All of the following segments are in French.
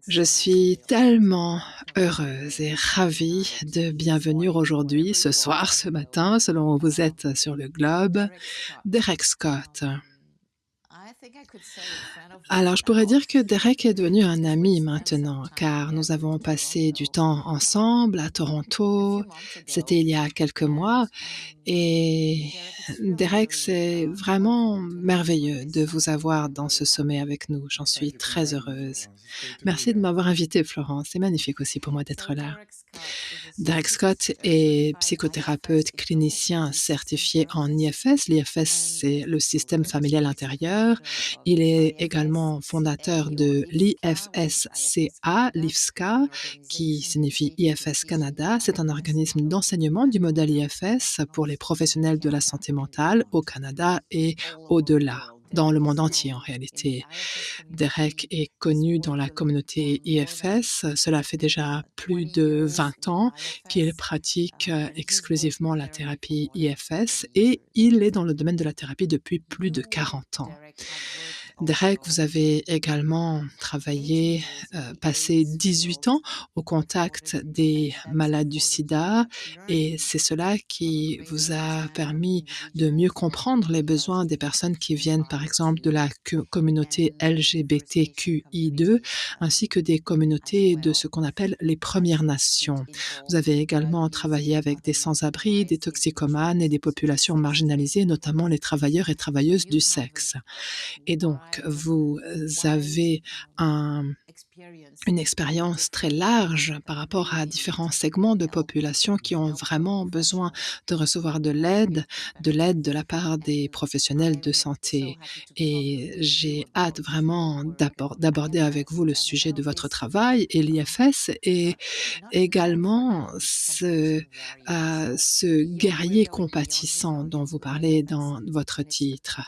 Je suis tellement heureuse et ravie de bien venir aujourd'hui, ce soir, ce matin, selon où vous êtes sur le globe, Derek Scott. Alors, je pourrais dire que Derek est devenu un ami maintenant, car nous avons passé du temps ensemble à Toronto. C'était il y a quelques mois. Et Derek, c'est vraiment merveilleux de vous avoir dans ce sommet avec nous. J'en suis très heureuse. Merci de m'avoir invitée, Florence. C'est magnifique aussi pour moi d'être là. Derek Scott est psychothérapeute clinicien certifié en IFS. L'IFS, c'est le système familial intérieur. Il est également fondateur de l'IFSCA, l'IFSCA, qui signifie IFS Canada. C'est un organisme d'enseignement du modèle IFS pour les professionnels de la santé mentale au Canada et au-delà, dans le monde entier en réalité. Derek est connu dans la communauté IFS. Cela fait déjà plus de 20 ans qu'il pratique exclusivement la thérapie IFS et il est dans le domaine de la thérapie depuis plus de 40 ans. Derek, vous avez également travaillé, passé 18 ans au contact des malades du sida et c'est cela qui vous a permis de mieux comprendre les besoins des personnes qui viennent, par exemple, de la communauté LGBTQI2, ainsi que des communautés de ce qu'on appelle les Premières Nations. Vous avez également travaillé avec des sans-abri, des toxicomanes et des populations marginalisées, notamment les travailleurs et travailleuses du sexe. Et donc, vous avez une expérience très large par rapport à différents segments de population qui ont vraiment besoin de recevoir de l'aide de la part des professionnels de santé. Et j'ai hâte vraiment d'aborder avec vous le sujet de votre travail et l'IFS et également ce guerrier compatissant dont vous parlez dans votre titre.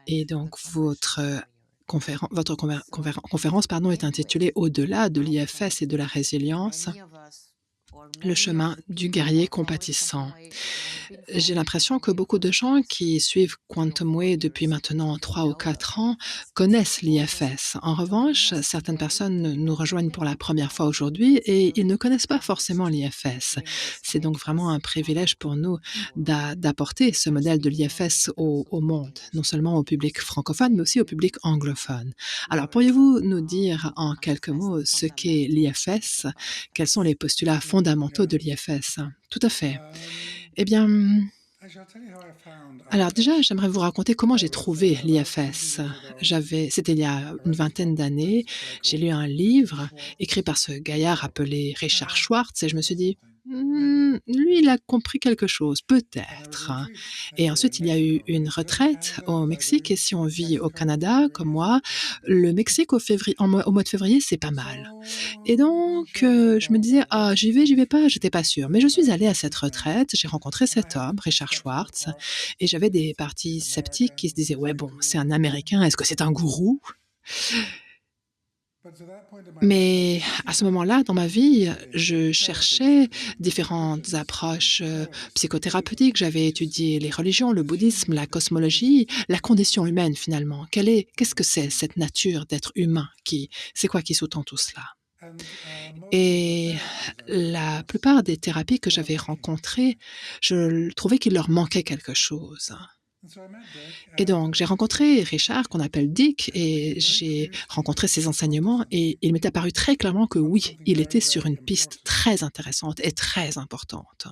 Et donc votre conférence est intitulée Au-delà de l'IFS et de la résilience, le chemin du guerrier compatissant. J'ai l'impression que beaucoup de gens qui suivent Quantum Way depuis maintenant 3 ou 4 ans connaissent l'IFS. En revanche, certaines personnes nous rejoignent pour la première fois aujourd'hui et ils ne connaissent pas forcément l'IFS. C'est donc vraiment un privilège pour nous d'apporter ce modèle de l'IFS au monde, non seulement au public francophone, mais aussi au public anglophone. Alors, pourriez-vous nous dire en quelques mots ce qu'est l'IFS? Quels sont les postulats fondamentaux de l'IFS? Tout à fait. Eh bien, alors déjà, j'aimerais vous raconter comment j'ai trouvé l'IFS. C'était il y a une vingtaine d'années, j'ai lu un livre écrit par ce gaillard appelé Richard Schwartz et je me suis dit: Lui, il a compris quelque chose, peut-être, hein.» Et ensuite, il y a eu une retraite au Mexique et si on vit au Canada comme moi, le Mexique au mois de février, c'est pas mal. Et donc, je me disais: «Ah, j'y vais pas?» J'étais pas sûre. Mais je suis allée à cette retraite, j'ai rencontré cet homme, Richard Schwartz, et j'avais des parties sceptiques qui se disaient: «Ouais, bon, c'est un Américain, est-ce que c'est un gourou?» Mais à ce moment-là, dans ma vie, je cherchais différentes approches, psychothérapeutiques. J'avais étudié les religions, le bouddhisme, la cosmologie, la condition humaine finalement. Qu'est-ce que c'est cette nature d'être humain? C'est quoi qui sous-tend tout cela? Et la plupart des thérapies que j'avais rencontrées, je trouvais qu'il leur manquait quelque chose. Et donc, j'ai rencontré Richard, qu'on appelle Dick, et j'ai rencontré ses enseignements, et il m'est apparu très clairement que oui, il était sur une piste très intéressante et très importante.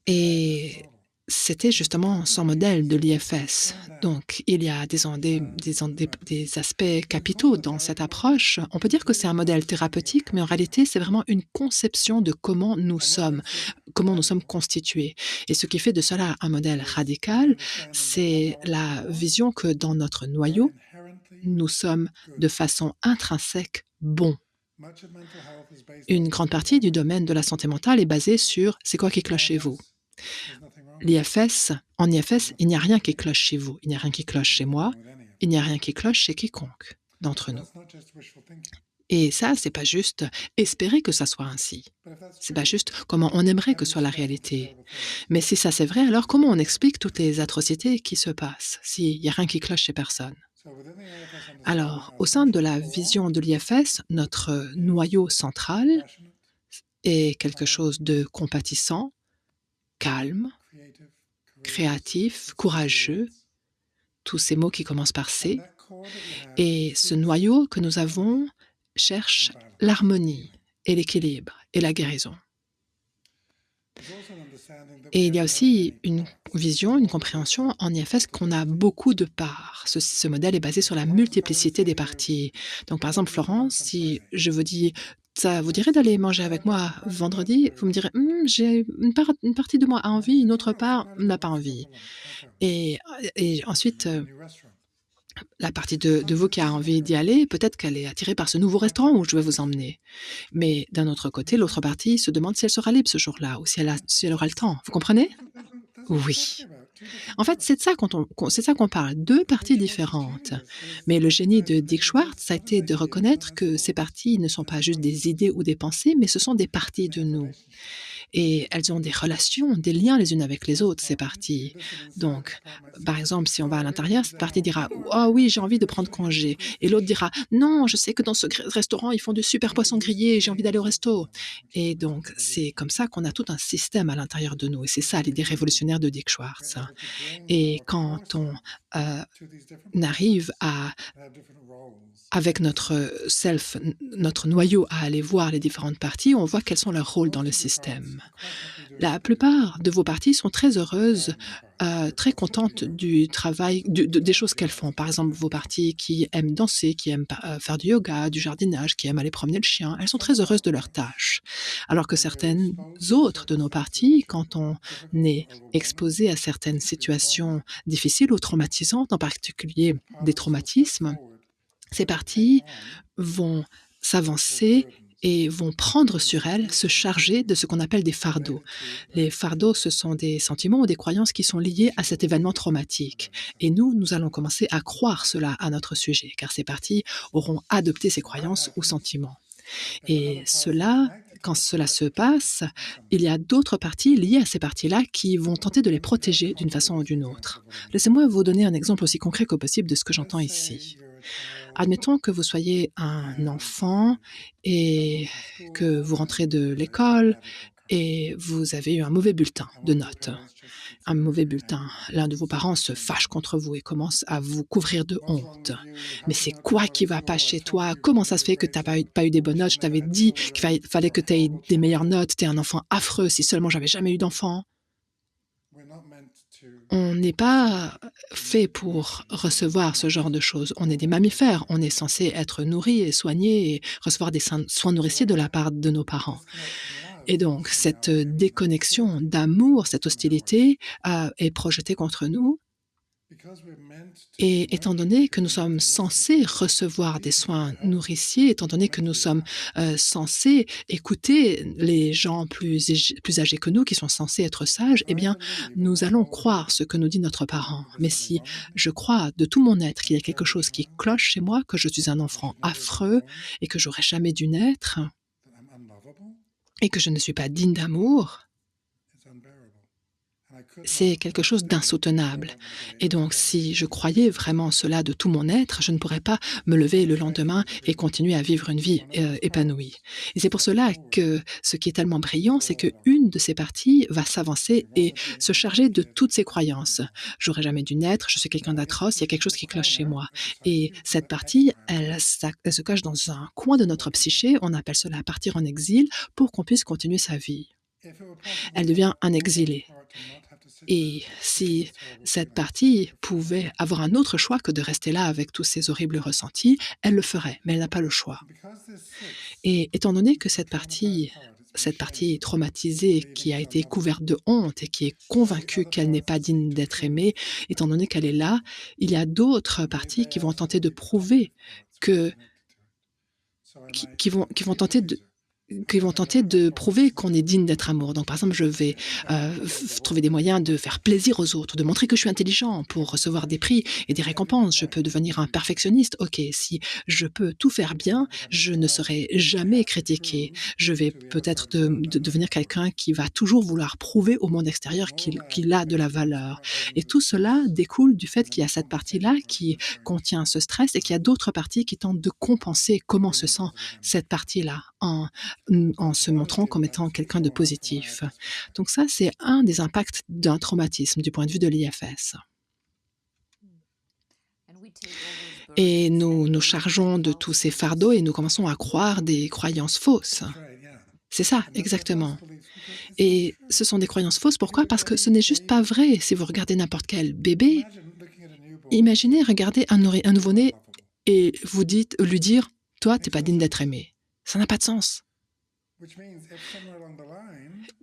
Et c'était justement son modèle de l'IFS. Donc, il y a des aspects capitaux dans cette approche. On peut dire que c'est un modèle thérapeutique, mais en réalité, c'est vraiment une conception de comment nous sommes constitués. Et ce qui fait de cela un modèle radical, c'est la vision que dans notre noyau, nous sommes de façon intrinsèque bons. Une grande partie du domaine de la santé mentale est basée sur c'est quoi qui cloche chez vous. En IFS, il n'y a rien qui cloche chez vous, il n'y a rien qui cloche chez moi, il n'y a rien qui cloche chez quiconque d'entre nous. Et ça, c'est pas juste espérer que ça soit ainsi. C'est pas juste comment on aimerait que soit la réalité. Mais si ça c'est vrai, alors comment on explique toutes les atrocités qui se passent, s'il y a rien qui cloche chez personne? Alors, au sein de la vision de l'IFS, notre noyau central est quelque chose de compatissant, calme, créatif, courageux, tous ces mots qui commencent par C. Et ce noyau que nous avons cherche l'harmonie et l'équilibre et la guérison. Et il y a aussi une vision, une compréhension en IFS qu'on a beaucoup de parts. Ce modèle est basé sur la multiplicité des parties. Donc, par exemple, Florence, si je vous dis: «Ça vous dirait d'aller manger avec moi vendredi?» Vous me direz: J'ai une partie de moi a envie, une autre part n'a pas envie». Et ensuite, la partie de vous qui a envie d'y aller, peut-être qu'elle est attirée par ce nouveau restaurant où je vais vous emmener. Mais d'un autre côté, l'autre partie se demande si elle sera libre ce jour-là ou si elle aura le temps. Vous comprenez? Oui. En fait, c'est de ça c'est de ça qu'on parle, 2 parties différentes. Mais le génie de Dick Schwartz, ça a été de reconnaître que ces parties ne sont pas juste des idées ou des pensées, mais ce sont des parties de nous. Et elles ont des relations, des liens les unes avec les autres, ces parties. Donc, par exemple, si on va à l'intérieur, cette partie dira: «Ah oui, j'ai envie de prendre congé», et l'autre dira: «Non, je sais que dans ce restaurant, ils font du super poisson grillé, j'ai envie d'aller au resto». Et donc, c'est comme ça qu'on a tout un système à l'intérieur de nous et c'est ça l'idée révolutionnaire de Dick Schwartz. Et quand on, arrive à avec notre self, notre noyau, à aller voir les différentes parties, on voit quels sont leurs rôles dans le système. La plupart de vos parties sont très heureuses, très contentes du travail, des choses qu'elles font. Par exemple, vos parties qui aiment danser, qui aiment faire du yoga, du jardinage, qui aiment aller promener le chien, elles sont très heureuses de leurs tâches. Alors que certaines autres de nos parties, quand on est exposé à certaines situations difficiles ou traumatisantes, en particulier des traumatismes, ces parties vont s'avancer et vont prendre sur elles, se charger de ce qu'on appelle des fardeaux. Les fardeaux, ce sont des sentiments ou des croyances qui sont liés à cet événement traumatique. Et nous allons commencer à croire cela à notre sujet, car ces parties auront adopté ces croyances ou sentiments. Et cela, quand cela se passe, il y a d'autres parties liées à ces parties-là qui vont tenter de les protéger d'une façon ou d'une autre. Laissez-moi vous donner un exemple aussi concret que possible de ce que j'entends ici. Admettons que vous soyez un enfant et que vous rentrez de l'école et vous avez eu un mauvais bulletin de notes. Un mauvais bulletin. L'un de vos parents se fâche contre vous et commence à vous couvrir de honte. Mais c'est quoi qui va pas chez toi? Comment ça se fait que tu n'as pas eu des bonnes notes? Je t'avais dit fallait que tu aies des meilleures notes. Tu es un enfant affreux. Si seulement j'avais jamais eu d'enfant. On n'est pas fait pour recevoir ce genre de choses. On est des mammifères. On est censé être nourris et soignés et recevoir des soins nourriciers de la part de nos parents. Et donc, cette déconnexion d'amour, cette hostilité, est projetée contre nous. Et étant donné que nous sommes censés recevoir des soins nourriciers, étant donné que nous sommes, censés écouter les gens plus âgés que nous, qui sont censés être sages, eh bien, nous allons croire ce que nous dit notre parent. Mais si je crois de tout mon être qu'il y a quelque chose qui cloche chez moi, que je suis un enfant affreux et que j'aurais jamais dû naître et que je ne suis pas digne d'amour, c'est quelque chose d'insoutenable. Et donc, si je croyais vraiment cela de tout mon être, je ne pourrais pas me lever le lendemain et continuer à vivre une vie épanouie. Et c'est pour cela que ce qui est tellement brillant, c'est qu'une de ces parties va s'avancer et se charger de toutes ces croyances. J'aurais jamais dû naître, je suis quelqu'un d'atroce, il y a quelque chose qui cloche chez moi. Et cette partie, elle se cache dans un coin de notre psyché, on appelle cela partir en exil, pour qu'on puisse continuer sa vie. Elle devient un exilé. Et si cette partie pouvait avoir un autre choix que de rester là avec tous ces horribles ressentis, elle le ferait, mais elle n'a pas le choix. Et étant donné que cette partie traumatisée qui a été couverte de honte et qui est convaincue qu'elle n'est pas digne d'être aimée, étant donné qu'elle est là, il y a d'autres parties qui vont tenter de prouver que qui vont tenter qui vont tenter de prouver qu'on est digne d'être amoureux. Donc par exemple, je vais, trouver des moyens de faire plaisir aux autres, de montrer que je suis intelligent pour recevoir des prix et des récompenses. Je peux devenir un perfectionniste. OK, si je peux tout faire bien, je ne serai jamais critiqué. Je vais peut-être devenir quelqu'un qui va toujours vouloir prouver au monde extérieur qu'il a de la valeur. Et tout cela découle du fait qu'il y a cette partie-là qui contient ce stress et qu'il y a d'autres parties qui tentent de compenser comment se sent cette partie-là en se montrant comme étant quelqu'un de positif. Donc ça, c'est un des impacts d'un traumatisme du point de vue de l'IFS. Et nous nous chargeons de tous ces fardeaux et nous commençons à croire des croyances fausses. C'est ça, exactement. Et ce sont des croyances fausses. Pourquoi? Parce que ce n'est juste pas vrai. Si vous regardez n'importe quel bébé, imaginez regarder un nouveau-né et lui dire: «Toi, tu es pas digne d'être aimé». Ça n'a pas de sens.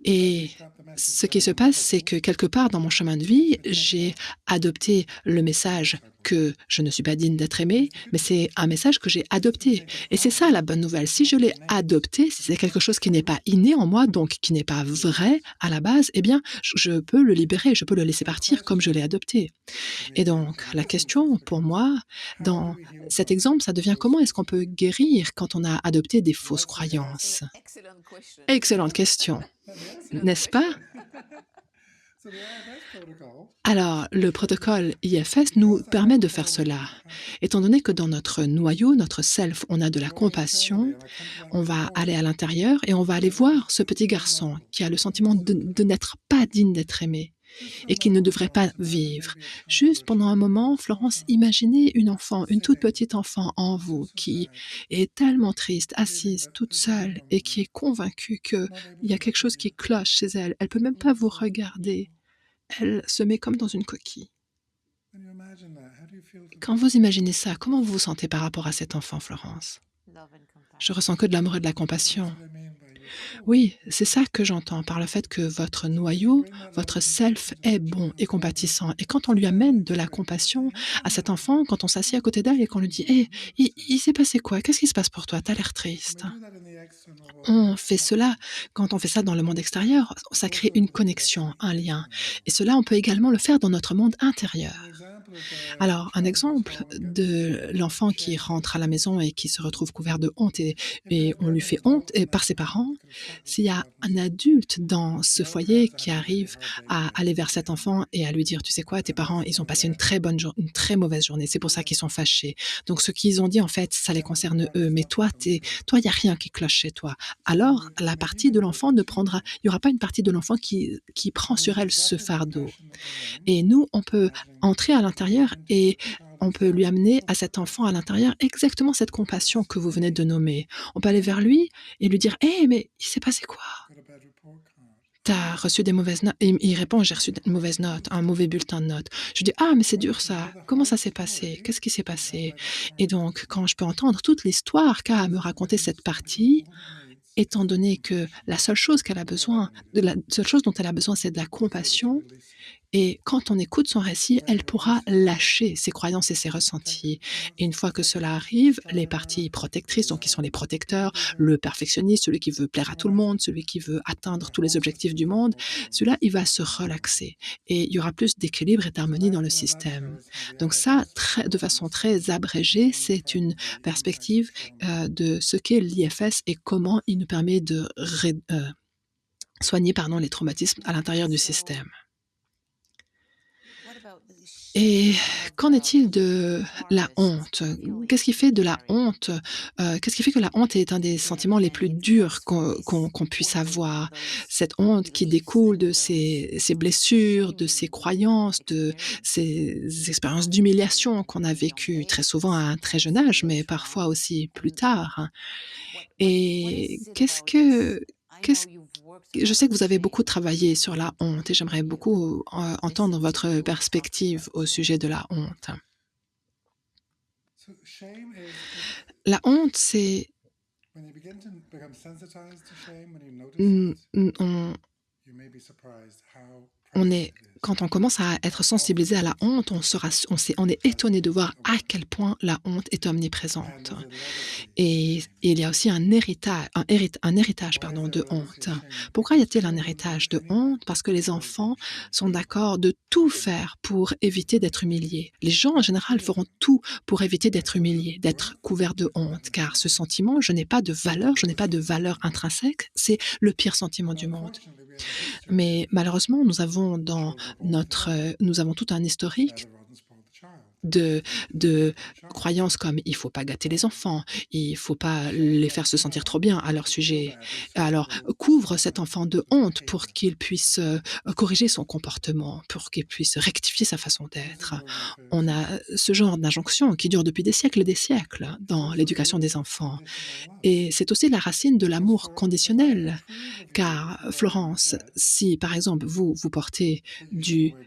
Et ce qui se passe, c'est que quelque part dans mon chemin de vie, j'ai adopté le message que je ne suis pas digne d'être aimé, mais c'est un message que j'ai adopté. Et c'est ça la bonne nouvelle. Si je l'ai adopté, si c'est quelque chose qui n'est pas inné en moi, donc qui n'est pas vrai à la base, eh bien, je peux le libérer, je peux le laisser partir comme je l'ai adopté. Et donc, la question pour moi, dans cet exemple, ça devient comment est-ce qu'on peut guérir quand on a adopté des fausses croyances? Excellente question, n'est-ce pas? Alors, le protocole IFS nous permet de faire cela. Étant donné que dans notre noyau, notre self, on a de la compassion, on va aller à l'intérieur et on va aller voir ce petit garçon qui a le sentiment de n'être pas digne d'être aimé et qui ne devrait pas vivre. Juste pendant un moment, Florence, imaginez une enfant, une toute petite enfant en vous qui est tellement triste, assise, toute seule et qui est convaincue qu'il y a quelque chose qui cloche chez elle. Elle peut même pas vous regarder. Elle se met comme dans une coquille. Quand vous imaginez ça, comment vous vous sentez par rapport à cet enfant, Florence? Je ressens que de l'amour et de la compassion. Oui, c'est ça que j'entends par le fait que votre noyau, votre self est bon et compatissant. Et quand on lui amène de la compassion à cet enfant, quand on s'assied à côté d'elle et qu'on lui dit: «Hé, il s'est passé quoi? Qu'est-ce qui se passe pour toi? Tu as l'air triste». On fait cela, quand on fait ça dans le monde extérieur, ça crée une connexion, un lien. Et cela, on peut également le faire dans notre monde intérieur. Alors, un exemple de l'enfant qui rentre à la maison et qui se retrouve couvert de honte et on lui fait honte et par ses parents, s'il y a un adulte dans ce foyer qui arrive à aller vers cet enfant et à lui dire: «Tu sais quoi? Tes parents, ils ont passé une très mauvaise journée, c'est pour ça qu'ils sont fâchés. Donc ce qu'ils ont dit, en fait, ça les concerne eux, mais toi, il y a rien qui cloche chez toi». Alors la partie de l'enfant ne prendra il y aura pas une partie de l'enfant qui prend sur elle ce fardeau. Et nous, on peut entrer à l'intérieur et on peut lui amener à cet enfant à l'intérieur exactement cette compassion que vous venez de nommer. On peut aller vers lui et lui dire: «Hé, mais il s'est passé quoi? Tu as reçu des mauvaises notes?» Et il répond: «J'ai reçu une mauvaise note, un mauvais bulletin de notes». Je dis: «Ah, mais c'est dur ça. Comment ça s'est passé? Qu'est-ce qui s'est passé?» Et donc quand je peux entendre toute l'histoire qu'a à me raconter cette partie, étant donné que la seule chose dont elle a besoin, c'est de la compassion. Et quand on écoute son récit, elle pourra lâcher ses croyances et ses ressentis. Et une fois que cela arrive, les parties protectrices, donc qui sont les protecteurs, le perfectionniste, celui qui veut plaire à tout le monde, celui qui veut atteindre tous les objectifs du monde, celui-là, il va se relaxer et il y aura plus d'équilibre et d'harmonie dans le système. Donc ça, de façon très abrégée, c'est une perspective de ce qu'est l'IFS et comment il nous permet de soigner les traumatismes à l'intérieur du système. Et qu'en est-il de la honte? Qu'est-ce qui fait de la honte, qu'est-ce qui fait que la honte est un des sentiments les plus durs qu'on puisse avoir? Cette honte qui découle de ces blessures, de ces croyances, de ces expériences d'humiliation qu'on a vécues très souvent à un très jeune âge, mais parfois aussi plus tard. Et qu'est-ce je sais que vous avez beaucoup travaillé sur la honte et j'aimerais beaucoup, entendre votre perspective au sujet de la honte. La honte, c'est mmh, mmh, on on est quand on commence à être sensibilisé à la honte, on est étonné de voir à quel point la honte est omniprésente. Et il y a aussi un héritage, pardon, de honte. Pourquoi y a-t-il un héritage de honte? Parce que les enfants sont d'accord de tout faire pour éviter d'être humiliés. Les gens, en général, feront tout pour éviter d'être humiliés, d'être couverts de honte, car ce sentiment, je n'ai pas de valeur intrinsèque, c'est le pire sentiment du monde. Mais malheureusement, nous avons tout un historique de de croyances comme: «Il faut pas gâter les enfants, il faut pas les faire se sentir trop bien à leur sujet». Alors, couvre cet enfant de honte pour qu'il puisse, corriger son comportement, pour qu'il puisse rectifier sa façon d'être. On a ce genre d'injonction qui dure depuis des siècles et des siècles dans l'éducation des enfants, et c'est aussi la racine de l'amour conditionnel. Car Florence, si par exemple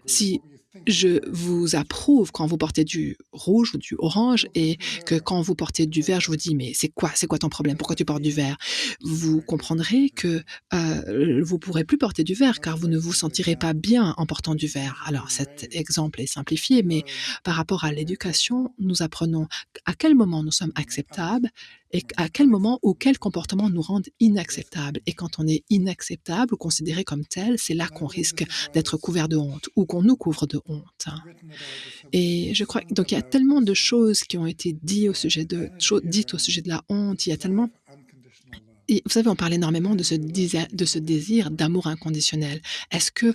si je vous approuve quand vous portez du rouge ou du orange, et que quand vous portez du vert, je vous dis: «Mais c'est quoi ton problème? Pourquoi tu portes du vert?» Vous comprendrez que, vous pourrez plus porter du vert car vous ne vous sentirez pas bien en portant du vert. Alors cet exemple est simplifié, mais par rapport à l'éducation, nous apprenons à quel moment nous sommes acceptables et à quel moment ou quels comportements nous rendent inacceptables. Et quand on est inacceptable ou considéré comme tel, c'est là qu'on risque d'être couvert de honte ou qu'on nous couvre de honte. Et je crois donc il y a tellement de choses qui ont été dites au sujet de la honte. Il y a tellement et vous savez, on parle énormément de ce désir d'amour inconditionnel. Est-ce que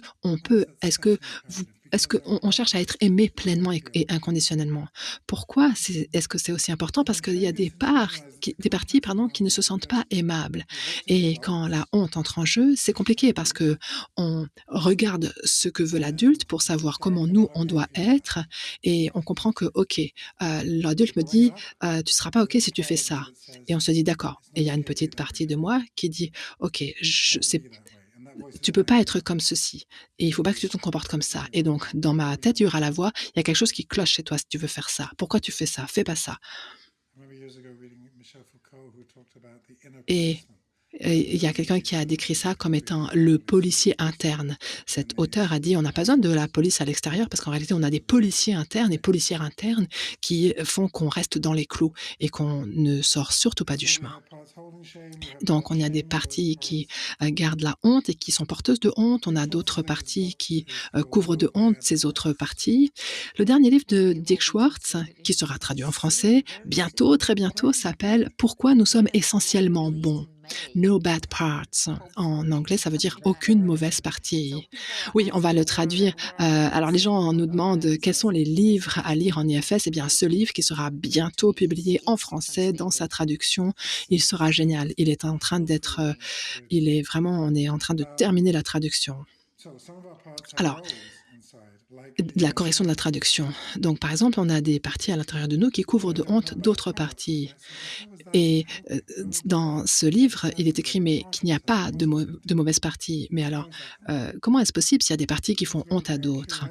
vous est-ce qu'on cherche à être aimé pleinement et inconditionnellement? Pourquoi est-ce que c'est aussi important? Parce qu'il y a des parties, pardon, qui ne se sentent pas aimables, et quand la honte entre en jeu, c'est compliqué parce qu'on regarde ce que veut l'adulte pour savoir comment nous, on doit être, et on comprend que, OK, l'adulte me dit: «Tu seras pas OK si tu fais ça». Et on se dit: «D'accord», et il y a une petite partie de moi qui dit: «OK, je c'est tu peux pas être comme ceci et il faut pas que tu te comportes comme ça», et donc dans ma tête, il y aura la voix: «Il y a quelque chose qui cloche chez toi si tu veux faire ça. Pourquoi tu fais ça? Fais pas ça». Et il y a quelqu'un qui a décrit ça comme étant le policier interne. Cet auteur a dit: «On n'a pas besoin de la police à l'extérieur parce qu'en réalité, on a des policiers internes et policières internes qui font qu'on reste dans les clous et qu'on ne sort surtout pas du chemin». Donc on a des parties qui, gardent la honte et qui sont porteuses de honte. On a d'autres parties qui, couvrent de honte ces autres parties. Le dernier livre de Dick Schwartz, qui sera traduit en français bientôt, très bientôt, s'appelle «Pourquoi nous sommes essentiellement bons». No bad parts. En anglais, ça veut dire aucune mauvaise partie. Oui, on va le traduire. Alors les gens nous demandent quels sont les livres à lire en IFS. Eh bien, ce livre qui sera bientôt publié en français dans sa traduction, il sera génial. Il est vraiment, on est en train de terminer la traduction. Alors, de la correction de la traduction. Donc, par exemple, on a des parties à l'intérieur de nous qui couvrent de honte d'autres parties. Et dans ce livre, il est écrit mais qu'il n'y a pas de mauvaise partie. Mais alors, comment est-ce possible s'il y a des parties qui font honte à d'autres?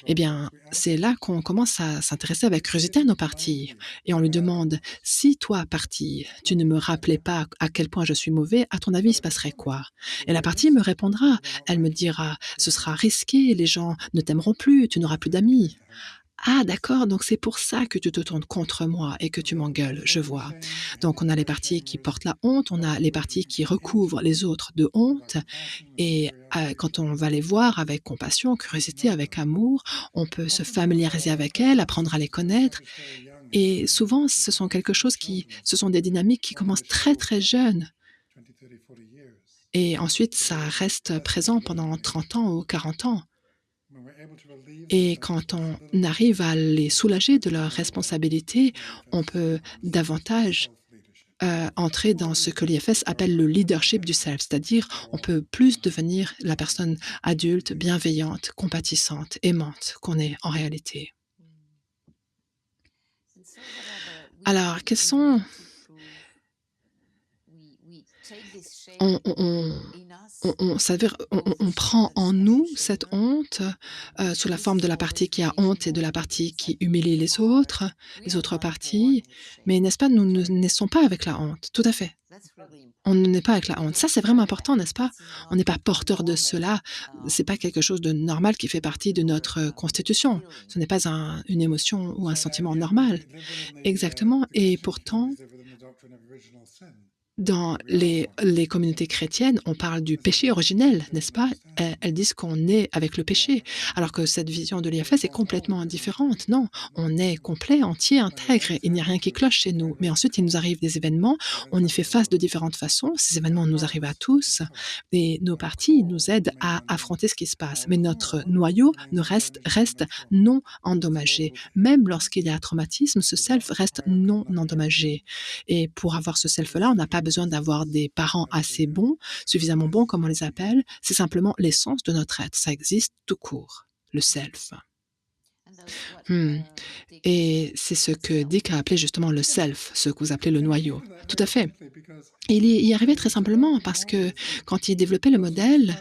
Eh bien, c'est là qu'on commence à s'intéresser avec curiosité à nos parties, et on lui demande: «Si toi, partie, tu ne me rappelais pas à quel point je suis mauvais, à ton avis, il se passerait quoi?» Et la partie me répondra, elle me dira: «Ce sera risqué, les gens ne t'aimeront plus, tu n'auras plus d'amis». Ah d'accord, donc c'est pour ça que tu te tournes contre moi et que tu m'engueules, je vois. Donc on a les parties qui portent la honte, on a les parties qui recouvrent les autres de honte, et quand on va les voir avec compassion, curiosité, avec amour, on peut se familiariser avec elles, apprendre à les connaître, et souvent ce sont des dynamiques qui commencent très, très jeunes, et ensuite ça reste présent pendant 30 ans ou 40 ans. Et quand on arrive à les soulager de leurs responsabilités, on peut davantage, entrer dans ce que l'IFS appelle le leadership du self, c'est-à-dire on peut plus devenir la personne adulte, bienveillante, compatissante, aimante qu'on est en réalité. Alors, quels sont On ça veut dire on prend en nous cette honte, sous la forme de la partie qui a honte et de la partie qui humilie les autres parties. Mais n'est-ce pas, nous ne naissons pas avec la honte. Tout à fait. On ne naît pas avec la honte. Ça, c'est vraiment important, n'est-ce pas? On n'est pas porteur de cela. C'est pas quelque chose de normal qui fait partie de notre constitution. Ce n'est pas une émotion ou un sentiment normal. Exactement, et pourtant dans les communautés chrétiennes, on parle du péché originel, n'est-ce pas? Elles disent qu'on est avec le péché, alors que cette vision de l'IFS est complètement différente. Non, on est complet, entier, intègre, il n'y a rien qui cloche chez nous. Mais ensuite, il nous arrive des événements, on y fait face de différentes façons. Ces événements nous arrivent à tous et nos parties nous aident à affronter ce qui se passe. Mais notre noyau ne reste non endommagé. Même lorsqu'il y a traumatisme, ce self reste non endommagé. Et pour avoir ce self-là, on n'a pas besoin d'avoir des parents assez bons, suffisamment bons comme on les appelle, c'est simplement l'essence de notre être, ça existe tout court, le self. Mmh. Et c'est ce que Dick a appelé justement le self, ce que vous appelez le noyau. Tout à fait. Et il y arrivait très simplement parce que quand il développait le modèle,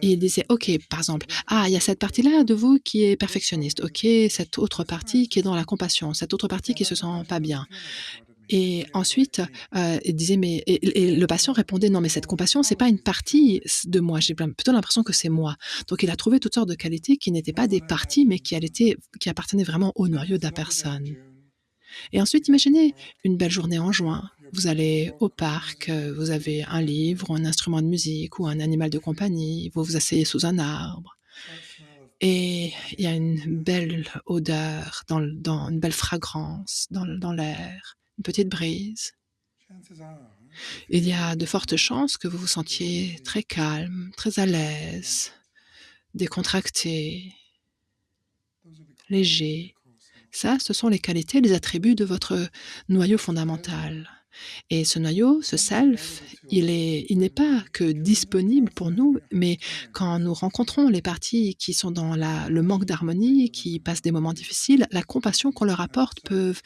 il disait: «OK», par exemple: «Ah, il y a cette partie-là de vous qui est perfectionniste. OK, cette autre partie qui est dans la compassion, cette autre partie qui se sent pas bien». Et ensuite, il disait: «Mais» et le patient répondait: «Non, mais cette compassion, c'est pas une partie de moi, j'ai plutôt l'impression que c'est moi». Donc il a trouvé toutes sortes de qualités qui n'étaient pas des parties, mais qui appartenaient vraiment au noyau de la personne. Et ensuite, imaginez une belle journée en juin. Vous allez au parc, vous avez un livre ou un instrument de musique ou un animal de compagnie, vous vous asseyez sous un arbre et il y a une belle odeur dans une belle fragrance dans l'air, une petite brise. Il y a de fortes chances que vous vous sentiez très calme, très à l'aise, décontracté, léger. Ça, ce sont les qualités, les attributs de votre noyau fondamental. Et ce noyau, ce self, il n'est pas que disponible pour nous, mais quand nous rencontrons les parties qui sont dans le manque d'harmonie, qui passent des moments difficiles, la compassion qu'on leur apporte peut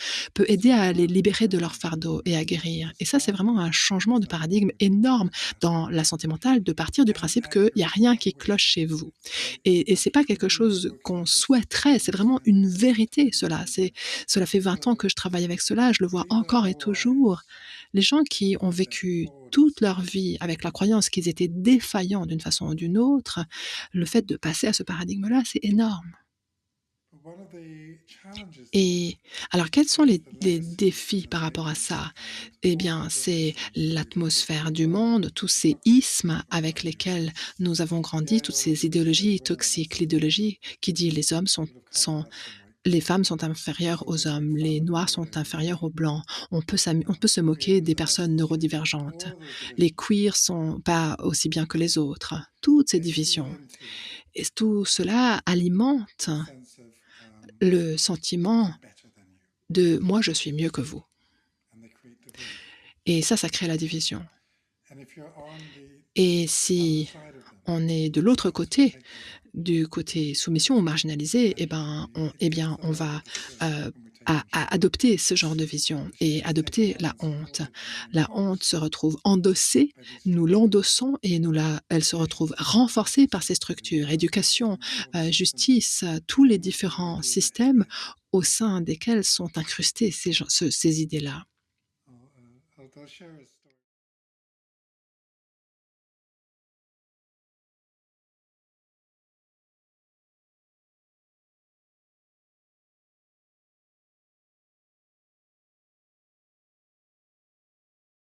aider à les libérer de leur fardeau et à guérir. Et ça, c'est vraiment un changement de paradigme énorme dans la santé mentale, de partir du principe qu'il n'y a rien qui cloche chez vous. Et c'est pas quelque chose qu'on souhaiterait, c'est vraiment une vérité, cela. Cela fait 20 ans que je travaille avec cela, je le vois encore et toujours. Les gens qui ont vécu toute leur vie avec la croyance qu'ils étaient défaillants d'une façon ou d'une autre, le fait de passer à ce paradigme-là, c'est énorme. Et alors, quels sont les défis par rapport à ça? Eh bien, c'est l'atmosphère du monde, tous ces ismes avec lesquels nous avons grandi, toutes ces idéologies toxiques. L'idéologie qui dit les femmes sont inférieures aux hommes, les noirs sont inférieurs aux blancs. On peut se moquer des personnes neurodivergentes. Les queers sont pas aussi bien que les autres. Toutes ces divisions. Et tout cela alimente le sentiment de moi, je suis mieux que vous. Et ça crée la division. Et si on est de l'autre côté, du côté soumission ou marginalisé, on va adopter ce genre de vision et adopter la honte. La honte se retrouve endossée, nous l'endossons et elle se retrouve renforcée par ces structures, éducation, justice, tous les différents systèmes au sein desquels sont incrustées ces idées-là.